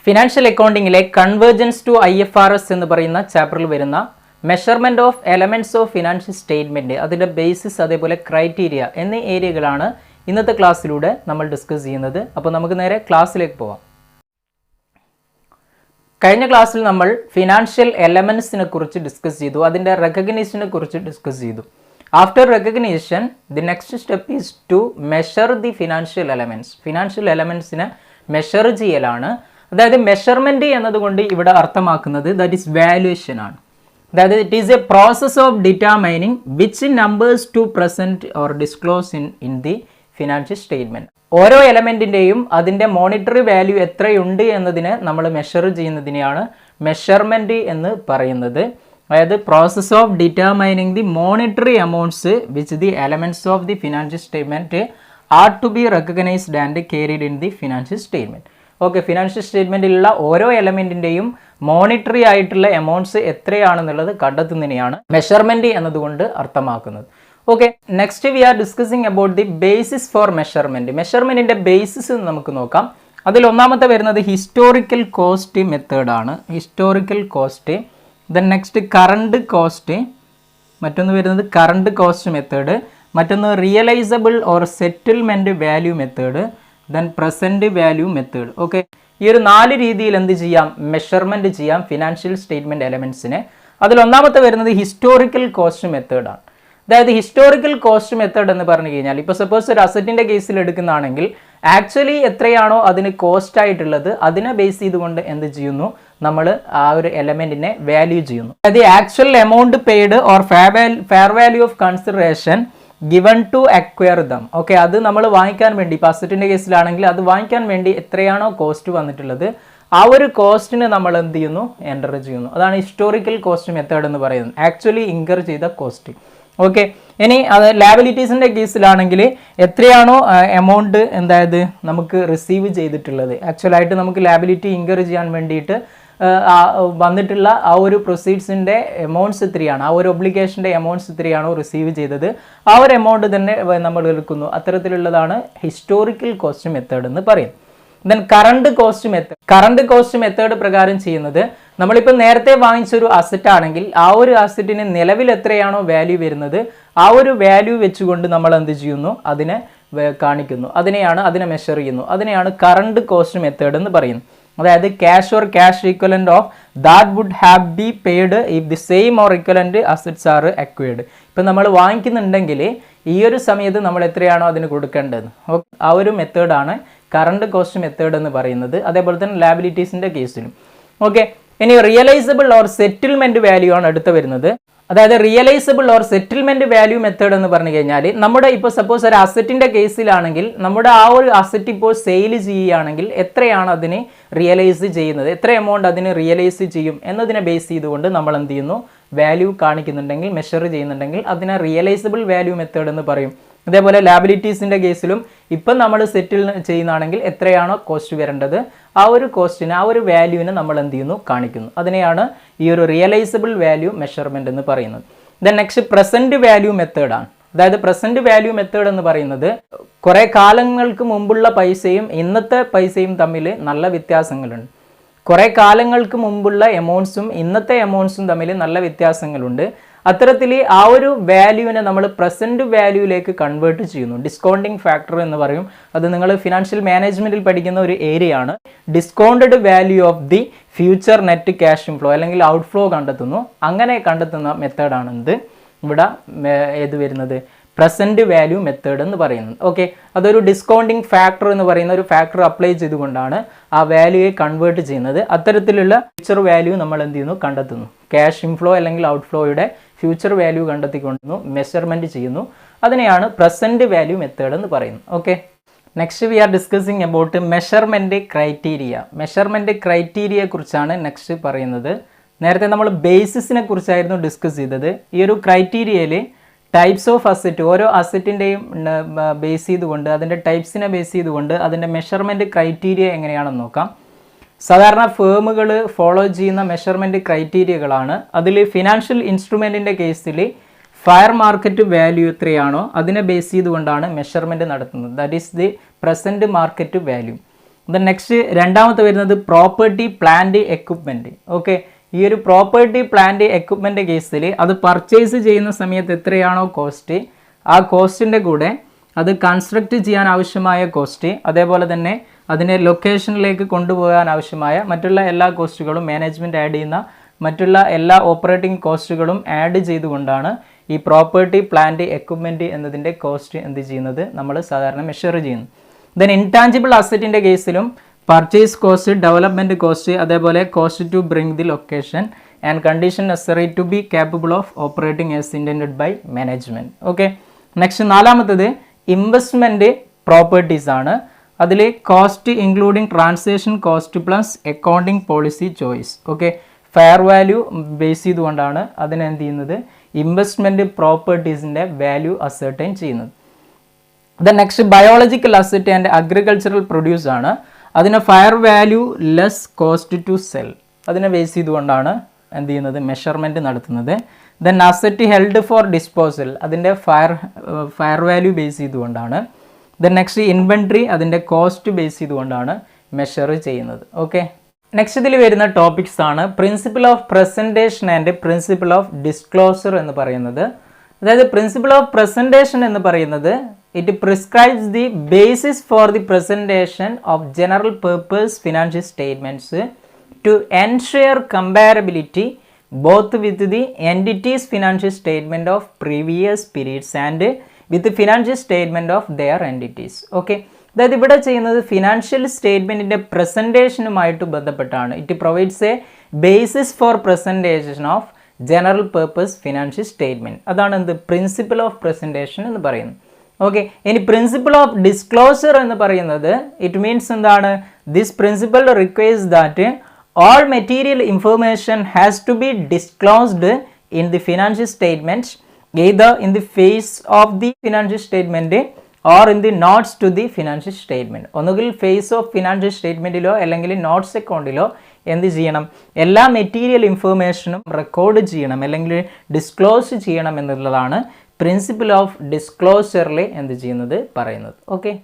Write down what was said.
Financial അക്കൗണ്ടിങ്ങിലെ convergence to IFRS എന്ന് പറയുന്ന ചാപ്റ്ററിൽ വരുന്ന measurement of elements of financial statement, അതിൻ്റെ ബേസിസ്, അതേപോലെ ക്രൈറ്റീരിയ എന്നീ ഏരിയകളാണ് ഇന്നത്തെ ക്ലാസ്സിലൂടെ നമ്മൾ ഡിസ്കസ് ചെയ്യുന്നത്. അപ്പോൾ നമുക്ക് നേരെ ക്ലാസ്സിലേക്ക് പോവാം. കഴിഞ്ഞ ക്ലാസ്സിൽ നമ്മൾ ഫിനാൻഷ്യൽ എലമെൻറ്റ്സിനെ കുറിച്ച് ഡിസ്കസ് ചെയ്തു, അതിൻ്റെ റെക്കഗ്നീഷനെ കുറിച്ച് ഡിസ്കസ് ചെയ്തു. After recognition the next step is to measure the financial elements. ഫിനാൻഷ്യൽ എലമെൻറ്റ്സിനെ മെഷർ ചെയ്യലാണ്. അതായത് മെഷർമെൻറ്റ് എന്നതുകൊണ്ട് ഇവിടെ അർത്ഥമാക്കുന്നത് ദാറ്റ് ഈസ് വാല്യുവേഷൻ ആണ്. അതായത് it is a process of determining which numbers to present or disclose in the financial statement. ഓരോ എലമെൻറ്റിൻ്റെയും അതിൻ്റെ മോണിറ്ററി വാല്യൂ എത്രയുണ്ട് എന്നതിനെ നമ്മൾ മെഷർ ചെയ്യുന്നതിനെയാണ് മെഷർമെൻറ്റ് എന്ന് പറയുന്നത്. അതായത് process of determining the monetary amounts which the elements of the financial statement are to be recognised and carried in the financial statement. Okay, financial സ്റ്റേറ്റ്മെൻറ്റിലുള്ള ഓരോ എലമെൻറ്റിൻ്റെയും മോണിറ്ററി ആയിട്ടുള്ള എമൗണ്ട്സ് എത്രയാണെന്നുള്ളത് കണ്ടെത്തുന്നതിനെയാണ് മെഷർമെൻറ്റ് എന്നതുകൊണ്ട് അർത്ഥമാക്കുന്നത്. Okay, next we are discussing about the basis for measurement. മെഷർമെൻറ്റിൻ്റെ basis നമുക്ക് നോക്കാം. അതിൽ ഒന്നാമത്തെ വരുന്നത് ഹിസ്റ്റോറിക്കൽ കോസ്റ്റ് മെത്തേഡാണ്. Historical cost, then next current cost, മറ്റൊന്ന് വരുന്നത് കറണ്ട് കോസ്റ്റ് മെത്തേഡ്, മറ്റൊന്ന് realisable or settlement value method, then present value method. Okay, ഈ ഒരു 4 രീതിയിൽ എന്ത് ചെയ്യാം? മെഷർമെൻറ്റ് ചെയ്യാം ഫിനാൻഷ്യൽ സ്റ്റേറ്റ്മെൻറ്റ് എലമെൻറ്റ്സിനെ. അതിൽ ഒന്നാമത്തെ വരുന്നത് ഹിസ്റ്റോറിക്കൽ കോസ്റ്റ് മെത്തേഡാണ്. അതായത് ഹിസ്റ്റോറിക്കൽ കോസ്റ്റ് മെത്തേഡ് എന്ന് പറഞ്ഞു കഴിഞ്ഞാൽ, ഇപ്പോൾ സപ്പോസ് ഒരു അസറ്റിൻ്റെ കേസിൽ എടുക്കുന്നതാണെങ്കിൽ ആക്ച്വലി എത്രയാണോ അതിന് കോസ്റ്റ് ആയിട്ടുള്ളത് അതിനെ ബേസ് ചെയ്തുകൊണ്ട് എന്ത് ചെയ്യുന്നു? നമ്മൾ ആ ഒരു എലമെൻറ്റിനെ വാല്യൂ ചെയ്യുന്നു. അതായത് actual amount paid or fair value of consideration given to acquire them. Okay, അത് നമ്മൾ വാങ്ങിക്കാൻ വേണ്ടി, ഇപ്പോൾ അസറ്റിൻ്റെ കേസിലാണെങ്കിൽ അത് വാങ്ങിക്കാൻ വേണ്ടി എത്രയാണോ കോസ്റ്റ് വന്നിട്ടുള്ളത് ആ ഒരു കോസ്റ്റിന് നമ്മൾ എന്ത് ചെയ്യുന്നു? എൻ്റർ ചെയ്യുന്നു. അതാണ് ഹിസ്റ്റോറിക്കൽ കോസ്റ്റ് മെത്തേഡ് എന്ന് പറയുന്നത്, ആക്ച്വലി ഇൻകർ ചെയ്ത കോസ്റ്റ്. ഓക്കെ, ഇനി അത് ലാബിലിറ്റീസിൻ്റെ കേസിലാണെങ്കിൽ എത്രയാണോ എമൗണ്ട് എന്തായത് നമുക്ക് റിസീവ് ചെയ്തിട്ടുള്ളത്, ആക്ച്വലായിട്ട് നമുക്ക് ലാബിലിറ്റി ഇൻകർ ചെയ്യാൻ വേണ്ടിയിട്ട് വന്നിട്ടുള്ള ആ ഒരു പ്രൊസീഡ്സിൻ്റെ എമൗണ്ട്സ് എത്രയാണ്, ആ ഒരു ഒബ്ലിഗേഷൻ്റെ എമൗണ്ട്സ് എത്രയാണോ റിസീവ് ചെയ്തത് ആ ഒരു എമൗണ്ട് തന്നെ നമ്മൾ എടുക്കുന്നു. അത്തരത്തിലുള്ളതാണ് ഹിസ്റ്റോറിക്കൽ കോസ്റ്റ് മെത്തേഡ് എന്ന് പറയുന്നത്. Then current cost method. Current cost method പ്രകാരം ചെയ്യുന്നത്, നമ്മളിപ്പോൾ നേരത്തെ വാങ്ങിച്ചൊരു അസറ്റ് ആണെങ്കിൽ ആ ഒരു അസറ്റിന് നിലവിൽ എത്രയാണോ വാല്യൂ വരുന്നത് ആ ഒരു വാല്യൂ വെച്ചുകൊണ്ട് നമ്മൾ എന്ത് ചെയ്യുന്നു? അതിനെ കാണിക്കുന്നു. അതിനെ മെഷർ ചെയ്യുന്നു. അതിനെയാണ് കറണ്ട് കോസ്റ്റ് മെത്തേഡ് എന്ന് പറയുന്നത്. അതായത് cash or cash equivalent of that would have be paid if the same or equivalent assets are acquired. ഇപ്പം നമ്മൾ വാങ്ങിക്കുന്നുണ്ടെങ്കിൽ ഈ ഒരു സമയത്ത് നമ്മൾ എത്രയാണോ അതിന് കൊടുക്കേണ്ടത്, ആ ഒരു മെത്തേഡാണ് കറണ്ട് കോസ്റ്റ് മെത്തേഡ് എന്ന് പറയുന്നത്. അതേപോലെ തന്നെ ലാബിലിറ്റീസിൻ്റെ കേസിലും. ഓക്കെ, ഇനി റിയലൈസബിൾ ഓർ സെറ്റിൽമെൻറ്റ് വാല്യൂ ആണ് അടുത്ത് വരുന്നത്. അതായത് realisable or settlement value method എന്ന് പറഞ്ഞു കഴിഞ്ഞാൽ, നമ്മുടെ ഇപ്പോൾ സപ്പോസ് ഒരു അസറ്റിൻ്റെ കേസിലാണെങ്കിൽ നമ്മുടെ ആ ഒരു അസറ്റ് ഇപ്പോൾ സെയിൽ ചെയ്യുകയാണെങ്കിൽ എത്രയാണ് അതിന് റിയലൈസ് ചെയ്യുന്നത്, എത്ര എമൗണ്ട് അതിന് റിയലൈസ് ചെയ്യും എന്നതിനെ ബേസ് ചെയ്തുകൊണ്ട് നമ്മൾ എന്ത് ചെയ്യുന്നു? വാല്യൂ കാണിക്കുന്നുണ്ടെങ്കിൽ, മെഷർ ചെയ്യുന്നുണ്ടെങ്കിൽ അതിനെ റിയലൈസബിൾ വാല്യൂ മെത്തേഡ് എന്ന് പറയും. അതേപോലെ ലാബിലിറ്റീസിൻ്റെ കേസിലും ഇപ്പം നമ്മൾ സെറ്റിൽ ചെയ്യുന്നതാണെങ്കിൽ എത്രയാണോ കോസ്റ്റ് വരേണ്ടത് ആ ഒരു കോസ്റ്റിന്, ആ ഒരു വാല്യൂവിനെ നമ്മൾ എന്ത് ചെയ്യുന്നു? കാണിക്കുന്നു. അതിനെയാണ് ഈ ഒരു റിയലൈസബിൾ വാല്യൂ മെഷർമെൻറ്റ് എന്ന് പറയുന്നത്. ദെൻ നെക്സ്റ്റ് പ്രസൻറ്റ് വാല്യൂ മെത്തേഡാണ്. അതായത് പ്രസൻറ്റ് വാല്യൂ മെത്തേഡ് എന്ന് പറയുന്നത് കുറേ കാലങ്ങൾക്ക് മുമ്പുള്ള പൈസയും ഇന്നത്തെ പൈസയും തമ്മിൽ നല്ല വ്യത്യാസങ്ങളുണ്ട്. കുറേ കാലങ്ങൾക്ക് മുമ്പുള്ള എമൗണ്ട്സും ഇന്നത്തെ എമൗണ്ട്സും തമ്മിൽ നല്ല വ്യത്യാസങ്ങളുണ്ട്. അത്തരത്തിൽ ആ ഒരു വാല്യൂവിനെ നമ്മൾ പ്രസൻറ്റ് വാല്യൂയിലേക്ക് കൺവേർട്ട് ചെയ്യുന്നു. ഡിസ്കൗണ്ടിങ് ഫാക്ടർ എന്ന് പറയും. അത് നിങ്ങൾ ഫിനാൻഷ്യൽ മാനേജ്മെൻറ്റിൽ പഠിക്കുന്ന ഒരു ഏരിയ ആണ്. Discounted value of the future net cash inflow അല്ലെങ്കിൽ ഔട്ട്ഫ്ലോ കണ്ടെത്തുന്നു. അങ്ങനെ കണ്ടെത്തുന്ന മെത്തേഡാണ് എന്ത് ഇവിടെ ഏത് വരുന്നത്? പ്രസൻറ്റ് വാല്യൂ മെത്തേഡ് എന്ന് പറയുന്നത്. ഓക്കെ, അതൊരു ഡിസ്കൗണ്ടിങ് ഫാക്ടർ എന്ന് പറയുന്ന ഒരു ഫാക്ടർ അപ്ലൈ ചെയ്തുകൊണ്ടാണ് ആ വാല്യൂയെ കൺവേർട്ട് ചെയ്യുന്നത്. അത്തരത്തിലുള്ള ഫ്യൂച്ചർ വാല്യൂ നമ്മൾ എന്ത് ചെയ്യുന്നു? കണ്ടെത്തുന്നു. ക്യാഷ് ഇൻഫ്ലോ അല്ലെങ്കിൽ ഔട്ട്ഫ്ലോയുടെ ഫ്യൂച്ചർ വാല്യൂ കണ്ടെത്തിക്കൊണ്ടു മെഷർമെൻറ്റ് ചെയ്യുന്നു. അതിനെയാണ് പ്രസൻറ്റ് വാല്യൂ മെത്തേഡ് എന്ന് പറയുന്നത്. Okay, next we are discussing about measurement criteria. Measurement ക്രൈറ്റീരിയയെ കുറിച്ചാണ് നെക്സ്റ്റ് പറയുന്നത്. നേരത്തെ നമ്മൾ ബേസിസിനെ കുറിച്ചായിരുന്നു ഡിസ്കസ് ചെയ്തത്. ഈ ഒരു ക്രൈറ്റീരിയയിൽ ടൈപ്സ് ഓഫ് അസറ്റ്, ഓരോ അസറ്റിൻ്റെയും ബേസ് ചെയ്തുകൊണ്ട്, അതിൻ്റെ ടൈപ്സിനെ ബേസ് ചെയ്തുകൊണ്ട് അതിൻ്റെ മെഷർമെൻറ്റ് ക്രൈറ്റീരിയ എങ്ങനെയാണെന്ന് നോക്കാം. സാധാരണ ഫേമുകൾ ഫോളോ ചെയ്യുന്ന മെഷർമെൻറ്റ് ക്രൈറ്റീരിയകളാണ്. അതിൽ ഫിനാൻഷ്യൽ ഇൻസ്ട്രുമെൻറ്റിൻ്റെ കേസിൽ ഫെയർ മാർക്കറ്റ് വാല്യൂ എത്രയാണോ അതിനെ ബേസ് ചെയ്തുകൊണ്ടാണ് മെഷർമെൻറ്റ് നടത്തുന്നത്. That is the present market value. Next രണ്ടാമത്തെ വരുന്നത് പ്രോപ്പർട്ടി പ്ലാന്റ് എക്യുപ്മെൻറ്റ്. ഓക്കെ, ഈ ഒരു പ്രോപ്പർട്ടി പ്ലാന്റ് എക്യുപ്മെൻ്റ് കേസിൽ അത് പർച്ചേസ് ചെയ്യുന്ന സമയത്ത് എത്രയാണോ കോസ്റ്റ്, ആ കോസ്റ്റിൻ്റെ കൂടെ അത് കൺസ്ട്രക്റ്റ് ചെയ്യാൻ ആവശ്യമായ കോസ്റ്റ്, അതേപോലെ തന്നെ അതിനെ ലൊക്കേഷനിലേക്ക് കൊണ്ടുപോകാൻ ആവശ്യമായ മറ്റുള്ള എല്ലാ കോസ്റ്റുകളും മാനേജ്മെൻറ്റ് ആഡ് ചെയ്യുന്ന മറ്റുള്ള എല്ലാ ഓപ്പറേറ്റിംഗ് കോസ്റ്റുകളും ആഡ് ചെയ്തുകൊണ്ടാണ് ഈ പ്രോപ്പർട്ടി പ്ലാന്റ് എക്യുപ്മെൻറ്റ് എന്നതിൻ്റെ കോസ്റ്റ് എന്ത് ചെയ്യുന്നത്, നമ്മൾ സാധാരണ മെഷർ ചെയ്യുന്നു. ദെൻ ഇൻടാഞ്ചിബിൾ അസറ്റിൻ്റെ കേസിലും പർച്ചേസ് കോസ്റ്റ്, ഡെവലപ്മെൻറ്റ് കോസ്റ്റ്, അതേപോലെ cost to bring the location and condition necessary to be capable of operating as intended by management. Okay, next നാലാമത്തത് ഇൻവെസ്റ്റ്മെൻറ്റ് പ്രോപ്പർട്ടീസ് ആണ്. അതിൽ cost including transaction cost plus accounting policy choice. Okay, fair value base ചെയ്തുകൊണ്ടാണ് അതിനെന്ത് ചെയ്യുന്നത്, investment പ്രോപ്പർട്ടീസിൻ്റെ value ascertain ചെയ്യുന്നത്. Then next biological asset and agricultural produce ആണ്. അതിന് fair value less cost to sell, അതിനെ ബേസ് ചെയ്തുകൊണ്ടാണ് എന്ത് ചെയ്യുന്നത്, മെഷർമെൻറ്റ് നടത്തുന്നത്. Then asset held for disposal, അതിൻ്റെ ഫെയർ വാല്യൂ ബേസ് ചെയ്തുകൊണ്ടാണ്. ദെൻ നെക്സ്റ്റ് ഇൻവെൻട്രി, അതിൻ്റെ കോസ്റ്റ് ബേസ് ചെയ്തുകൊണ്ടാണ് മെഷർ ചെയ്യുന്നത്. ഓക്കെ, നെക്സ്റ്റ് ഇതിൽ വരുന്ന ടോപ്പിക്സ് ആണ് principle of presentation and principle of disclosure എന്ന് പറയുന്നത്. അതായത് പ്രിൻസിപ്പിൾ ഓഫ് പ്രസൻറ്റേഷൻ എന്ന് പറയുന്നത് it prescribes the basis for the presentation of general purpose financial statements to ensure comparability both with the entity's financial statement of previous periods and with financial statement of their entities. Okay, അതായത് ഇവിടെ ചെയ്യുന്നത് financial സ്റ്റേറ്റ്മെൻറ്റിൻ്റെ പ്രസൻറ്റേഷനുമായിട്ട് ബന്ധപ്പെട്ടാണ്. It provides A basis for presentation of general purpose financial statement. അതാണ് എന്ത്, principle of presentation എന്ന് പറയുന്നത്. Okay, ഇനി principle of disclosure എന്ന് പറയുന്നത് ഇറ്റ് മീൻസ് എന്താണ്, this principle requires that all material information has to be disclosed in the financial statement either in the face of the financial statement or in the notes to the financial statement. ഒന്നുകിൽ face of financial സ്റ്റേറ്റ്മെൻറ്റിലോ അല്ലെങ്കിൽ notes അക്കൗണ്ടിലോ എന്ത് ചെയ്യണം, എല്ലാ material ഇൻഫർമേഷനും record ചെയ്യണം അല്ലെങ്കിൽ disclose ചെയ്യണം എന്നുള്ളതാണ് principle of ഡിസ്ക്ലോസറിൽ എന്ത് ചെയ്യുന്നത് പറയുന്നത്. ഓക്കെ.